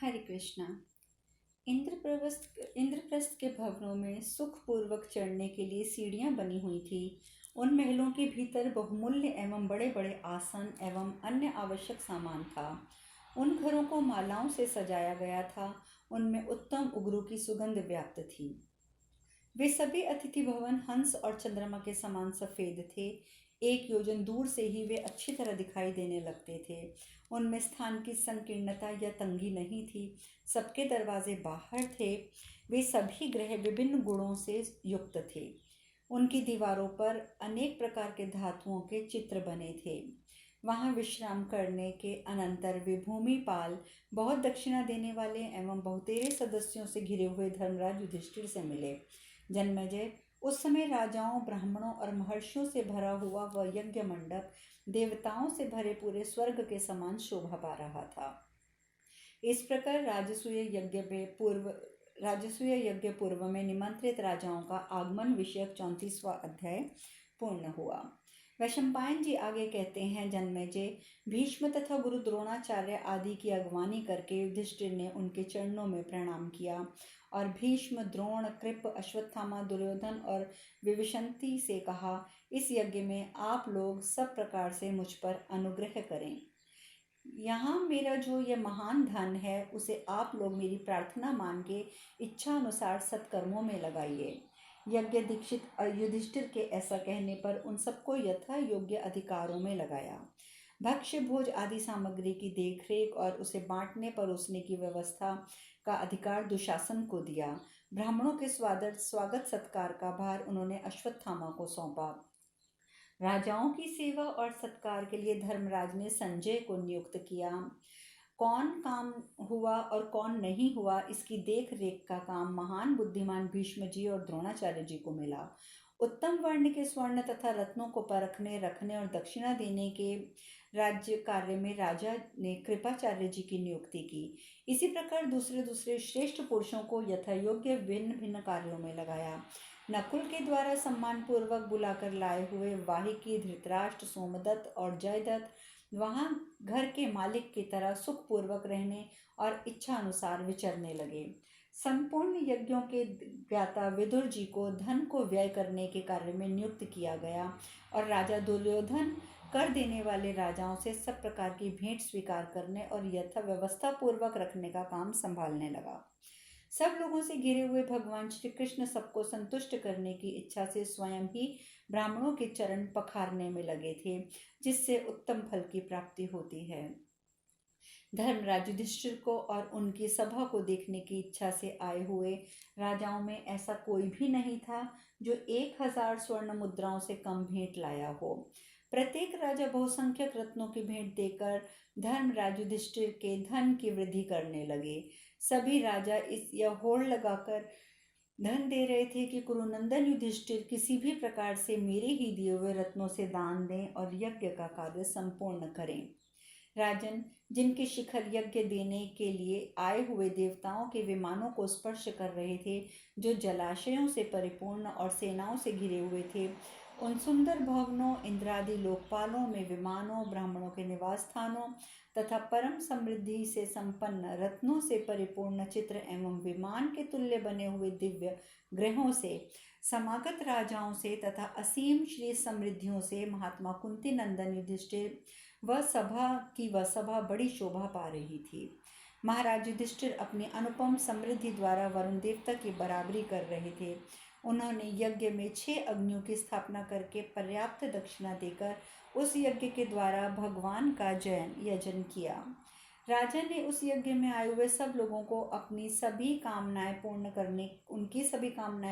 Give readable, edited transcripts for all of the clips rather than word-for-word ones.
हरे कृष्णा। इंद्रप्रस्थ के भवनों में सुखपूर्वक चढ़ने के लिए सीढ़ियां बनी हुई थी। उन महलों के भीतर बहुमूल्य एवं बड़े बड़े आसन एवं अन्य आवश्यक सामान था। उन घरों को मालाओं से सजाया गया था। उनमें उत्तम उग्रों की सुगंध व्याप्त थी। वे सभी अतिथि भवन हंस और चंद्रमा के समान सफेद थे। एक योजन दूर से ही वे अच्छी तरह दिखाई देने लगते थे। उनमें स्थान की संकीर्णता या तंगी नहीं थी। सबके दरवाजे बाहर थे। वे सभी गृह विभिन्न गुणों से युक्त थे। उनकी दीवारों पर अनेक प्रकार के धातुओं के चित्र बने थे। वहां विश्राम करने के अनंतर वे भूमिपाल, बहुत दक्षिणा देने वाले एवं बहुतेरे सदस्यों से घिरे हुए धर्मराज युधिष्ठिर से मिले। जन्मेजय, उस समय राजाओं, ब्राह्मणों और महर्षियों से भरा हुआ वह यज्ञ मंडप देवताओं से भरे पूरे स्वर्ग के समान शोभा पा रहा था। इस प्रकार राजसूय यज्ञ पूर्व में निमंत्रित राजाओं का आगमन विषयक 34वां अध्याय पूर्ण हुआ। वैशंपायन जी आगे कहते हैं, जन्मेजय, भीष्म तथा गुरु द्रोणाचार्य आदि की अगवानी करके युधिष्ठिर ने उनके चरणों में प्रणाम किया और भीष्म, द्रोण, कृप, अश्वत्थामा, दुर्योधन और विविशंति से कहा, इस यज्ञ में आप लोग सब प्रकार से मुझ पर अनुग्रह करें। यहाँ मेरा जो यह महान धन है उसे आप लोग मेरी प्रार्थना मान के इच्छा अनुसार सत्कर्मों में लगाइए। यज्ञ दीक्षित युधिष्ठिर के ऐसा कहने पर उन सबको यथा योग्य अधिकारों में लगाया। भक्ष्य भोज आदि सामग्री की देखरेख और उसे बांटने परोसने की व्यवस्था का अधिकार दुशासन को दिया। ब्राह्मणों के स्वागत सत्कार का भार उन्होंने अश्वत्थामा को सौंपा। राजाओं की सेवा और सत्कार के लिए धर्मराज ने संजय को नियुक्त किया। कौन काम हुआ और कौन नहीं हुआ, इसकी देख रेख का काम महान बुद्धिमान भीष्म जी और द्रोणाचार्य जी को मिला। उत्तम वर्ण के स्वर्ण तथा रत्नों को परखने, रखने और दक्षिणा देने के राज्य कार्य में राजा ने कृपाचार्य जी की नियुक्ति की। इसी प्रकार दूसरे दूसरे श्रेष्ठ पुरुषों को यथायोग्य भिन्न भिन्न कार्यों में लगाया। नकुल के द्वारा सम्मान पूर्वक बुलाकर लाए हुए वाहिकी, धृतराष्ट्र, सोमदत्त और जयदत्त वहां घर के मालिक की तरह सुखपूर्वक रहने और इच्छा अनुसार विचरने लगे। संपूर्ण यज्ञों के ज्ञाता विदुर जी को धन को व्यय करने के कार्य में नियुक्त किया गया और राजा दुर्योधन कर देने वाले राजाओं से सब प्रकार की भेंट स्वीकार करने और यथा व्यवस्था पूर्वक रखने का काम संभालने लगा। सब लोगों से घिरे हुए भगवान श्री कृष्ण सबको संतुष्ट करने की इच्छा से स्वयं ही ब्राह्मणों के चरण पखारने में लगे थे, जिससे उत्तम फल की प्राप्ति होती है। धर्मराज युधिष्ठिर को और उनकी सभा को देखने की इच्छा से आए हुए राजाओं में ऐसा कोई भी नहीं था जो 1000 स्वर्ण मुद्राओं से कम भेंट लाया हो। प्रत्येक राजा बहुसंख्यक रत्नों की भेंट देकर धर्मराज युधिष्ठिर के धन की वृद्धि करने लगे। सभी राजा इस यह होड़ लगाकर धन दे रहे थे कि कुरुनंदन युधिष्ठिर किसी भी प्रकार से मेरे ही दिए हुए रत्नों से दान दें और यज्ञ का कार्य संपूर्ण करें। राजन, जिनके शिखर यज्ञ देने के लिए आए हुए देवताओं के विमानों को स्पर्श कर रहे थे, जो जलाशयों से परिपूर्ण और सेनाओं से घिरे हुए थे, उन सुंदर भवनों, इंद्रादि लोकपालों में विमानों, ब्राह्मणों के निवास स्थानों तथा परम समृद्धि से संपन्न रत्नों से परिपूर्ण चित्र एवं विमान के तुल्य बने हुए दिव्य ग्रहों से समागत राजाओं से तथा असीम श्री समृद्धियों से महात्मा कुंती नंदन युधिष्ठिर वह सभा बड़ी शोभा पा रही थी। महाराज युधिष्ठिर अपनी अनुपम समृद्धि द्वारा वरुण देवता की बराबरी कर रहे थे। उन्होंने यज्ञ में 6 अग्नियों की स्थापना करके पर्याप्त दक्षिणा देकर उस यज्ञ के द्वारा भगवान का यजन किया। राजा ने उस यज्ञ में आए हुए सब लोगों को उनकी सभी कामनाएं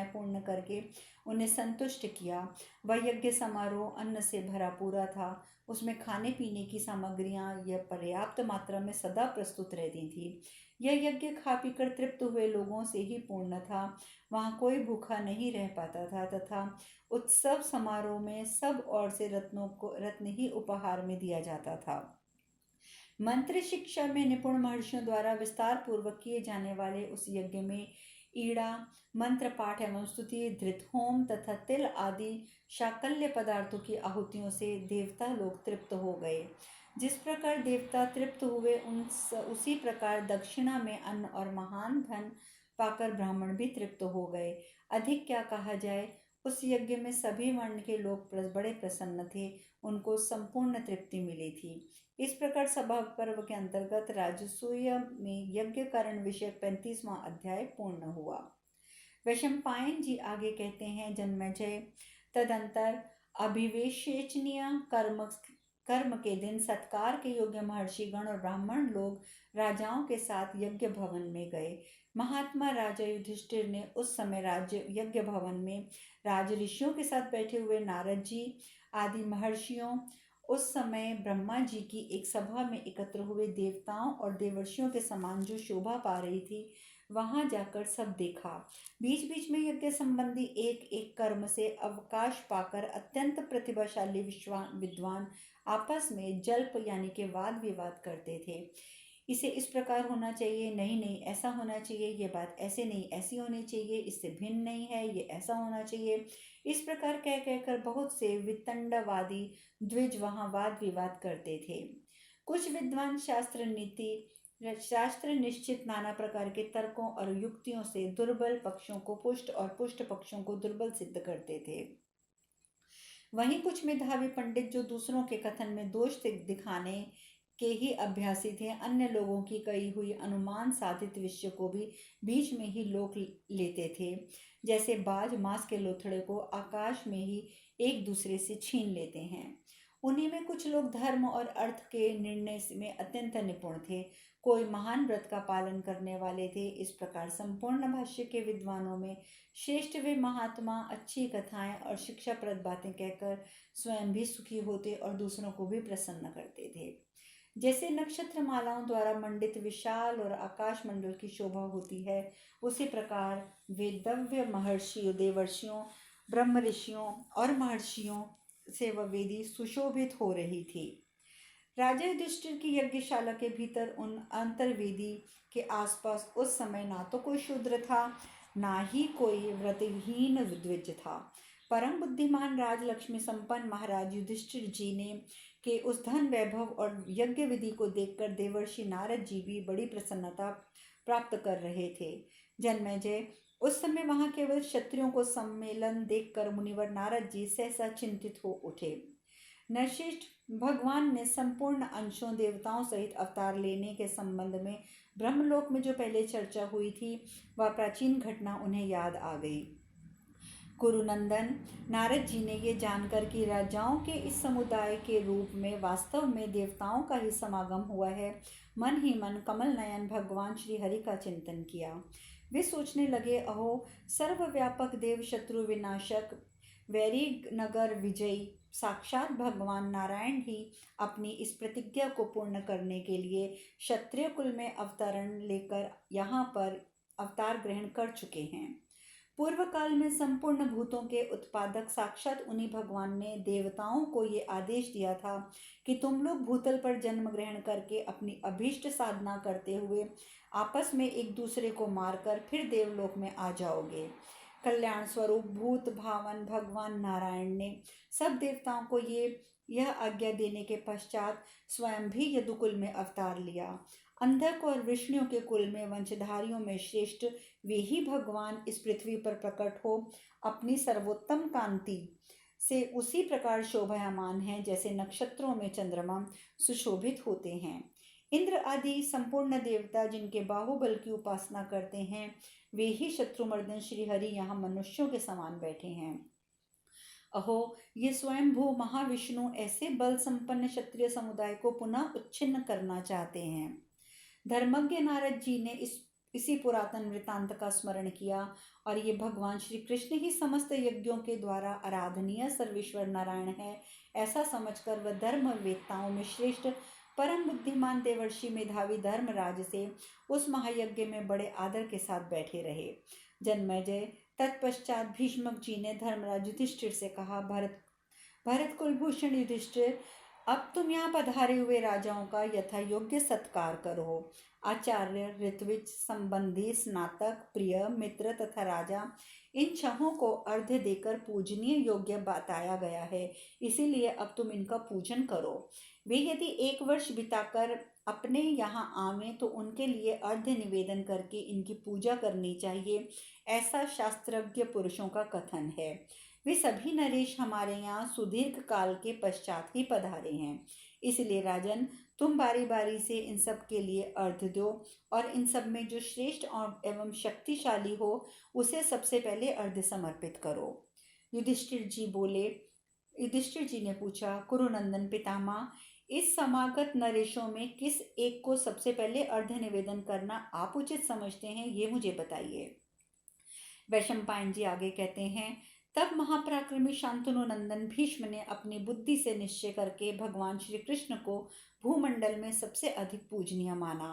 पूर्ण करके उन्हें संतुष्ट किया। वह यज्ञ समारोह अन्न से भरा पूरा था। उसमें खाने पीने की सामग्रियां यह पर्याप्त मात्रा में सदा प्रस्तुत रहती थी। यह यज्ञ खा पीकर तृप्त हुए लोगों से ही पूर्ण था। वहां कोई भूखा नहीं रह पाता था तथा उत्सव समारोह में सब ओर से रत्न ही उपहार में दिया जाता था। मंत्र शिक्षा में निपुण महर्षियों द्वारा विस्तार पूर्वक किए जाने वाले उस यज्ञ में ईड़ा, मंत्र पाठ एवं स्तुति, धृत होम तथा तिल आदि शाकल्य पदार्थों की आहुतियों से देवता लोग तृप्त हो गए। जिस प्रकार देवता तृप्त हुए उसी प्रकार दक्षिणा में अन्न और महान धन पाकर ब्राह्मण भी तृप्त हो गए। अधिक क्या कहा जाए, उस यज्ञ में सभी वर्ण के लोग बड़े प्रसन्न थे, उनको संपूर्ण तृप्ति मिली थी। इस प्रकार सभा पर्व के अंतर्गत राजसूय में यज्ञ करण विषय 35वां अध्याय पूर्ण हुआ। वैशंपायन जी आगे कहते हैं, जन्मेजय तदंतर अभिवेशनीय कर्म के दिन सत्कार के योग्य महर्षिगण और ब्राह्मण लोग राजाओं के साथ यज्ञ भवन में गए। महात्मा राजा युधिष्ठिर ने उस समय राज्य यज्ञ भवन में राज ऋषियों के साथ बैठे हुए नारद जी आदि महर्षियों, उस समय ब्रह्मा जी की एक सभा में एकत्र हुए देवताओं और देवर्षियों के समान जो शोभा पा रही थी, वहां जाकर सब देखा। बीच बीच में यज्ञ संबंधी एक एक कर्म से अवकाश पाकर अत्यंत प्रतिभाशाली विद्वान आपस में जल्प यानी कि वाद विवाद करते थे। इसे इस प्रकार होना चाहिए, नहीं नहीं ऐसा होना चाहिए, ये बात ऐसे नहीं ऐसी होनी चाहिए, इससे भिन्न नहीं है, ये ऐसा होना चाहिए। इस प्रकार कह कहकर बहुत से वितंडवादी द्विज वहां वाद विवाद करते थे। कुछ विद्वान शास्त्र निश्चित नाना प्रकार के तर्कों और युक्तियों से दुर्बल पक्षों को पुष्ट और पुष्ट पक्षों को दुर्बल सिद्ध करते थे। वहीं कुछ मेधावी पंडित जो दूसरों के कथन में दोष दिखाने के ही अभ्यासी थे, अन्य लोगों की कही हुई अनुमान साधित विषय को भी बीच में ही लोक लेते थे, जैसे बाज मांस के लोथड़े को आकाश में ही एक दूसरे से छीन लेते हैं। उन्हीं में कुछ लोग धर्म और अर्थ के निर्णय में अत्यंत निपुण थे, कोई महान व्रत का पालन करने वाले थे। इस प्रकार संपूर्ण भाष्य के विद्वानों में श्रेष्ठ वे महात्मा अच्छी कथाएं और शिक्षाप्रद बातें कहकर स्वयं भी सुखी होते और दूसरों को भी प्रसन्न करते थे। जैसे नक्षत्र मालाओं द्वारा मंडित विशाल और आकाश मंडल की शोभा होती है, उसी प्रकार वेदव्य महर्षियों, देवर्षियों, ब्रह्म ऋषियों और महर्षियों से वह वेदी सुशोभित हो रही थी। राजा युधिष्ठिर की यज्ञशाला के भीतर उन अंतर्वेदी के आसपास उस समय ना तो कोई शूद्र था, ना ही कोई व्रतहीन द्विज था। परम बुद्धिमान राजलक्ष्मी संपन्न महाराज युधिष्ठिर जी ने के उस धन वैभव और यज्ञ विधि को देखकर देवर्षि नारद जी भी बड़ी प्रसन्नता प्राप्त कर रहे थे। जन्मेजय उस समय वहां केवल क्षत्रियों को सम्मेलन देखकर मुनिवर नारद जी सहसा चिंतित हो उठे। नरश्रेष्ठ, भगवान ने संपूर्ण अंशों देवताओं सहित अवतार लेने के संबंध में ब्रह्मलोक में जो पहले चर्चा हुई थी, वह प्राचीन घटना उन्हें याद आ गई। कुरुनंदन, नारद जी ने ये जानकर कि राजाओं के इस समुदाय के रूप में वास्तव में देवताओं का ही समागम हुआ है, मन ही मन कमल नयन भगवान श्री हरि का चिंतन किया। वे सोचने लगे, अहो सर्वव्यापक देव, शत्रु विनाशक, वैरी नगर विजयी साक्षात भगवान नारायण ही अपनी इस प्रतिज्ञा को पूर्ण करने के लिए क्षत्रिय कुल में अवतरण लेकर यहाँ पर अवतार ग्रहण कर चुके हैं। पूर्व काल में संपूर्ण भूतों के उत्पादक साक्षात उन्हीं भगवान ने देवताओं को ये आदेश दिया था कि तुम लोग भूतल पर जन्म ग्रहण करके अपनी अभीष्ट साधना करते हुए आपस में एक दूसरे को मारकर फिर देवलोक में आ जाओगे। कल्याण स्वरूप भूत भावन भगवान नारायण ने सब देवताओं को यह आज्ञा देने के पश्चात स्वयं भी यदुकुल में अवतार लिया। अंधक और विष्णु के कुल में वंशधारियों में श्रेष्ठ वे ही भगवान इस पृथ्वी पर प्रकट हो अपनी सर्वोत्तम कांति से उसी प्रकार शोभायमान हैं जैसे नक्षत्रों में चंद्रमा सुशोभित होते हैं। इंद्र आदि संपूर्ण देवता जिनके बाहुबल की उपासना करते हैं, वे ही शत्रुमर्दन श्री हरि यहाँ मनुष्यों के समान बैठे हैं। अहो ये स्वयंभू महाविष्णु ऐसे बल संपन्न क्षत्रिय समुदाय को पुनः उच्छिन्न करना चाहते हैं। धर्मज्ञ नारद जी ने इसी पुरातन वृतांत का स्मरण किया और ये भगवान श्री कृष्ण ही समस्त यज्ञों के द्वारा आराधनीय सर्वेश्वर नारायण है, ऐसा समझकर वह धर्म वेत्ताओं में श्रेष्ठ परम बुद्धिमान देवर्षि मेधावी धर्मराज से उस महायज्ञ में बड़े आदर के साथ बैठे रहे। जन्मेजय, तत्पश्चात भीष्मक जी ने धर्मराज युधिष्ठिर से कहा, भरत कुलभूषण युधिष्ठिर, अब तुम यहाँ पधारे हुए राजाओं का यथा योग्य सत्कार करो। आचार्य, ऋत्विज, संबंधी, स्नातक, प्रिय, मित्र तथा राजा, इन छहों को अर्घ्य देकर पूजनीय योग्य बताया गया है, इसीलिए अब तुम इनका पूजन करो। वे यदि 1 वर्ष बिताकर अपने यहाँ आवें तो उनके लिए अर्घ्य निवेदन करके इनकी पूजा करनी चाहिए, ऐसा शास्त्रज्ञ पुरुषों का कथन है। वे सभी नरेश हमारे यहाँ सुदीर्घ काल के पश्चात ही पधारे हैं, इसलिए राजन तुम बारी बारी से इन सब के लिए अर्घ्य दो और इन सब में जो श्रेष्ठ और एवं शक्तिशाली हो उसे सबसे पहले अर्घ्य समर्पित करो। युधिष्ठिर जी ने पूछा, कुरुनंदन पितामह, इस समागत नरेशों में किस एक को सबसे पहले अर्घ्य निवेदन करना आप उचित समझते हैं, ये मुझे बताइए। वैशंपायन जी आगे कहते हैं, तब महापराक्रमी शांतनु नंदन भीष्म ने अपनी बुद्धि से निश्चय करके भगवान श्री कृष्ण को भूमंडल में सबसे अधिक पूजनीय माना।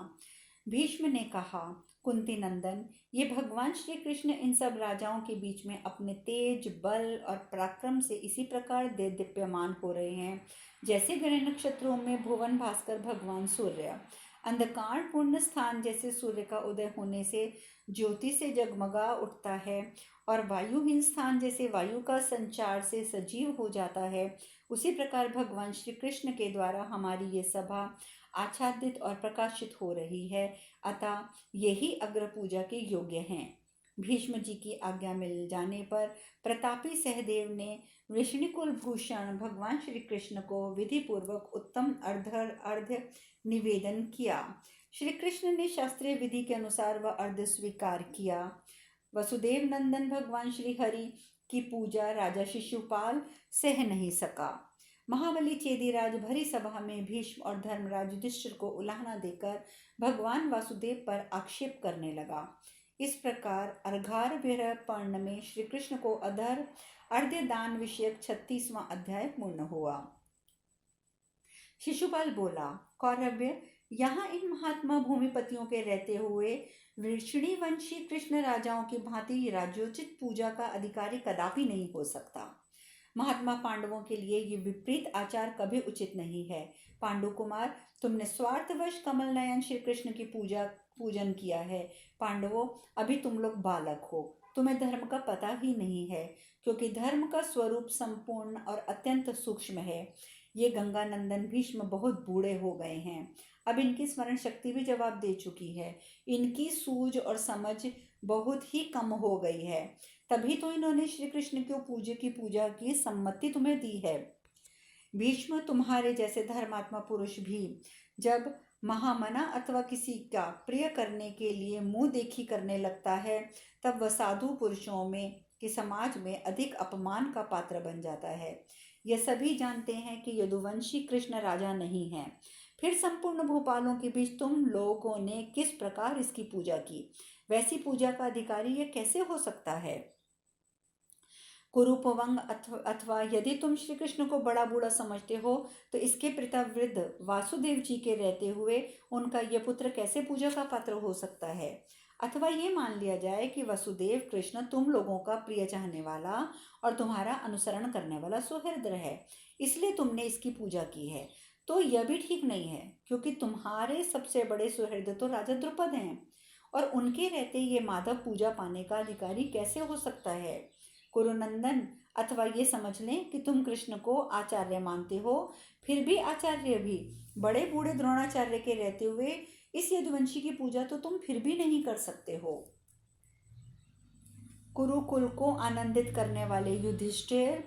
भीष्म ने कहा, कुंती नंदन, ये भगवान श्री कृष्ण इन सब राजाओं के बीच में अपने तेज, बल और पराक्रम से इसी प्रकार दीप्यमान हो रहे हैं जैसे ग्रह नक्षत्रों में भुवन भास्कर भगवान सूर्य अंधकार पूर्ण स्थान जैसे सूर्य का उदय होने से ज्योति से जगमगा उठता है और वायुहीन स्थान जैसे वायु का संचार से सजीव हो जाता है, उसी प्रकार भगवान श्री कृष्ण के द्वारा हमारी ये सभा आच्छादित और प्रकाशित हो रही है, अतः यही अग्र पूजा के योग्य हैं। भीष्म जी की आज्ञा मिल जाने पर प्रतापी सहदेव ने वृष्णिकुल भूषण भगवान श्री कृष्ण को विधि पूर्वक उत्तम अर्घ्य निवेदन किया। श्री कृष्ण ने शास्त्रीय विधि के अनुसार वह अर्घ्य स्वीकार किया। वसुदेव नंदन भगवान श्री हरि की पूजा राजा शिशुपाल सह नहीं सका। महाबली चेदीराज भरी सभा में भीष्म और धर्मराज युधिष्ठिर को उलाहना देकर भगवान वासुदेव पर आक्षेप करने लगा। इस प्रकार अर्घारभ्य पर्ण में श्री कृष्ण को अर्घ्य दान विषयक 36वां अध्याय पूर्ण हुआ। शिशुपाल बोला, कौरव्य, यहाँ इन महात्मा भूमिपतियों के रहते हुए वृषणीवंशी कृष्ण राजाओं की भांति राज्योचित पूजा का अधिकारी कदापि नहीं हो सकता। महात्मा पांडवों के लिए ये विपरीत आचार कभी उचित नहीं है। पांडु कुमार, तुमने स्वार्थवश कमल नयन श्री कृष्ण की पूजन किया है। पांडवों, अभी तुम लोग बालक हो, तुम्हें धर्म का पता ही नहीं है, क्योंकि धर्म का स्वरूप संपूर्ण और अत्यंत सूक्ष्म है। ये गंगानंदन भीष्म बहुत बूढ़े हो गए हैं, अब इनकी स्मरण शक्ति भी जवाब दे चुकी है, इनकी सूझ और समझ बहुत ही कम हो गई है, तभी तो इन्होंने श्री कृष्ण की पूजा की सम्मति तुम्हें दी है। भीष्म, तुम्हारे जैसे धर्मात्मा पुरुष भी जब महामना अथवा किसी का प्रिय करने के लिए मुंह देखी करने लगता है, तब वह साधु पुरुषों में कि समाज में अधिक अपमान का पात्र बन जाता है। यह सभी जानते हैं कि यदुवंशी कृष्ण राजा नहीं है, फिर संपूर्ण भूपालों के बीच तुम लोगों ने किस प्रकार इसकी पूजा की, वैसी पूजा का अधिकारी यह कैसे हो सकता है। कुरूपवंग अथवा यदि तुम श्री कृष्ण को बड़ा बूढ़ा समझते हो तो इसके पिता वृद्ध वासुदेव जी के रहते हुए उनका यह पुत्र कैसे पूजा का पात्र हो सकता है। अथवा ये मान लिया जाए कि वसुदेव कृष्ण तुम लोगों का प्रिय चाहने वाला और तुम्हारा अनुसरण करने वाला सुहृद है, इसलिए तुमने इसकी पूजा की है, तो यह भी ठीक नहीं है, क्योंकि तुम्हारे सबसे बड़े सुहृद तो राजा द्रुपद हैं और उनके रहते ये माधव पूजा पाने का अधिकारी कैसे हो सकता है। कुरुनंदन, अथवा ये समझ लें कि तुम कृष्ण को आचार्य मानते हो, फिर भी आचार्य भी बड़े बूढ़े द्रोणाचार्य के रहते हुए इस यदुवंशी की पूजा तो तुम फिर भी नहीं कर सकते हो। कुरुकुल को आनंदित करने वाले युधिष्ठिर,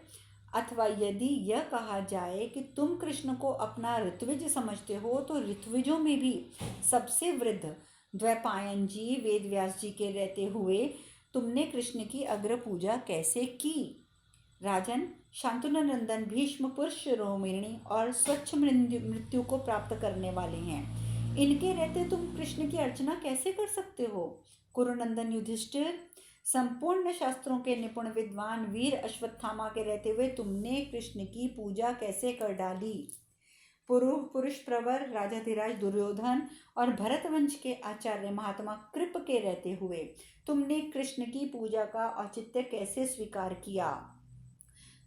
अथवा यदि यह कहा जाए कि तुम कृष्ण को अपना ऋत्विज समझते हो, तो ऋत्विजों में भी सबसे वृद्ध द्वैपायन जी वेदव्यास जी के रहते हुए तुमने कृष्ण की अग्र पूजा कैसे की। राजन, शांतनु नंदन भीष्म पुरुष शिरोमणि और स्वच्छ मृत्यु को प्राप्त करने वाले हैं, इनके रहते तुम कृष्ण की अर्चना कैसे कर सकते हो। कुरुनंदन युधिष्ठिर, संपूर्ण शास्त्रों के निपुण विद्वान वीर अश्वत्थामा के रहते हुए तुमने कृष्ण की पूजा कैसे कर डाली। पुरुष प्रवर राजाधिराज दुर्योधन और भरतवंश के आचार्य महात्मा कृप के रहते हुए तुमने कृष्ण की पूजा का औचित्य कैसे स्वीकार किया।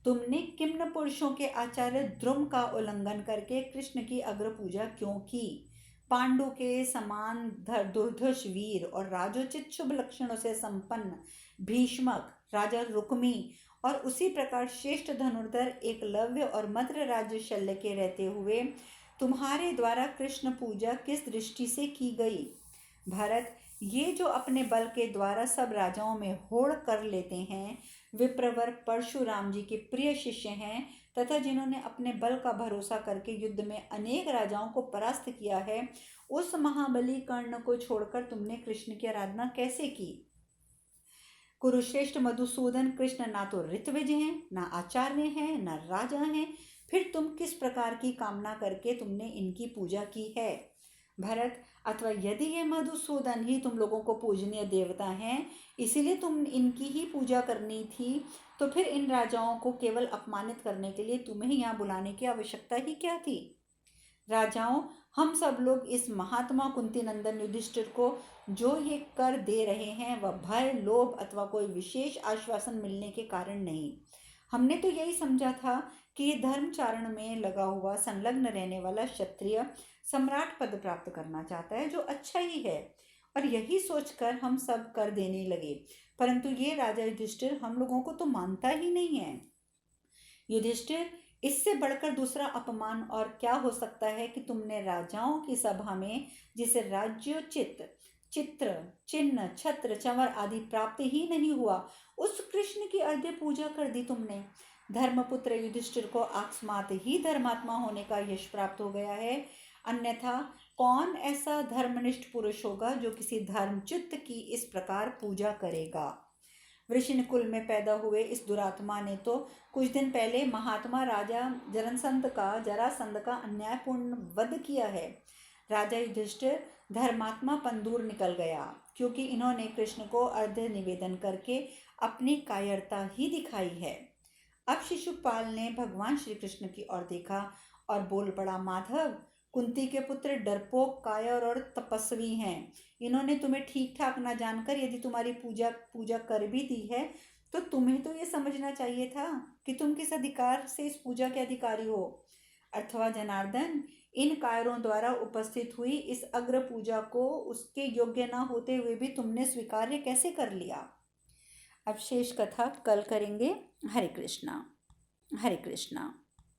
तुमने किम्न पुरुषों के आचार्य द्रुम का उल्लंघन करके कृष्ण की अग्र पूजा क्यों की। पांडु के समान दुर्धर्ष वीर और राजोचित शुभ लक्षणों से संपन्न भीष्मक, राजा रुक्मी और उसी प्रकार श्रेष्ठ धनुर्धर एकलव्य और मद्र राज्य शल्य के रहते हुए तुम्हारे द्वारा कृष्ण पूजा किस दृष्टि से की गई? भरत, ये जो अपने बल के द्वारा सब राजाओं में होड़ कर लेते हैं, विप्रवर परशुराम जी के प्रिय शिष्य हैं तथा जिन्होंने अपने बल का भरोसा करके युद्ध में अनेक राजाओं को परास्त किया है, उस महाबली कर्ण को छोड़कर तुमने कृष्ण की आराधना कैसे की? कुरुश्रेष्ठ मधुसूदन, कृष्ण ना तो ऋत्विज हैं, ना आचार्य हैं, ना राजा हैं, फिर तुम किस प्रकार की कामना करके तुमने इनकी पूजा की है? भरत, अथवा यदि ये मधुसूदन ही तुम लोगों को पूजनीय देवता हैं, इसीलिए तुम इनकी ही पूजा करनी थी, तो फिर इन राजाओं को केवल अपमानित करने के लिए तुम्हें यहाँ बुलाने की आवश्यकता ही क्या थी? राजाओं, हम सब लोग इस महात्मा कुंती नंदन युधिष्ठिर को जो ये कर दे रहे हैं वह भय, लोभ अथवा कोई विशेष आश्वासन मिलने के कारण नहीं। हमने तो यही समझा था कि ये धर्मचारण में लगा हुआ संलग्न रहने वाला क्षत्रिय सम्राट पद प्राप्त करना चाहता है, जो अच्छा ही है, और यही सोचकर हम सब कर देने लगे। परंतु ये राजा युधिष्ठिर हम लोगों को तो मानता ही नहीं है। युधिष्ठिर, इससे बढ़कर दूसरा अपमान और क्या हो सकता है कि तुमने राजाओं की सभा में जिसे राज्योचित चित्र, चिन्ह, छत्र, चंवर आदि प्राप्त ही नहीं हुआ, उस कृष्ण की अर्ध्य पूजा कर दी तुमने। धर्मपुत्र युधिष्ठिर को अकस्मात ही धर्मात्मा होने का यश प्राप्त हो गया है, अन्यथा कौन ऐसा धर्मनिष्ठ पुरुष होगा जो किसी धर्मचित्त की इस प्रकार पूजा करेगा? वृषण कुल में पैदा हुए इस दुरात्मा ने तो कुछ दिन पहले महात्मा राजा जरासंध का अन्यायपूर्ण वध किया है। राजा युधिष्ठिर धर्मात्मापन दूर निकल गया, क्योंकि इन्होंने कृष्ण को अर्ध्य निवेदन करके अपनी कायरता ही दिखाई है। अब शिशुपाल ने भगवान श्री कृष्ण की ओर देखा और बोल पड़ा, माधव, कुंती के पुत्र डरपोक, कायर और तपस्वी हैं। इन्होंने तुम्हें ठीक ठाक ना जानकर यदि तुम्हारी पूजा कर भी दी है, तो तुम्हें तो ये समझना चाहिए था कि तुम किस अधिकार से इस पूजा के अधिकारी हो। अथवा जनार्दन, इन कायरों द्वारा उपस्थित हुई इस अग्र पूजा को उसके योग्य ना होते हुए भी तुमने स्वीकार्य कैसे कर लिया? अब शेष कथा कल करेंगे। हरे कृष्णा, हरे कृष्णा।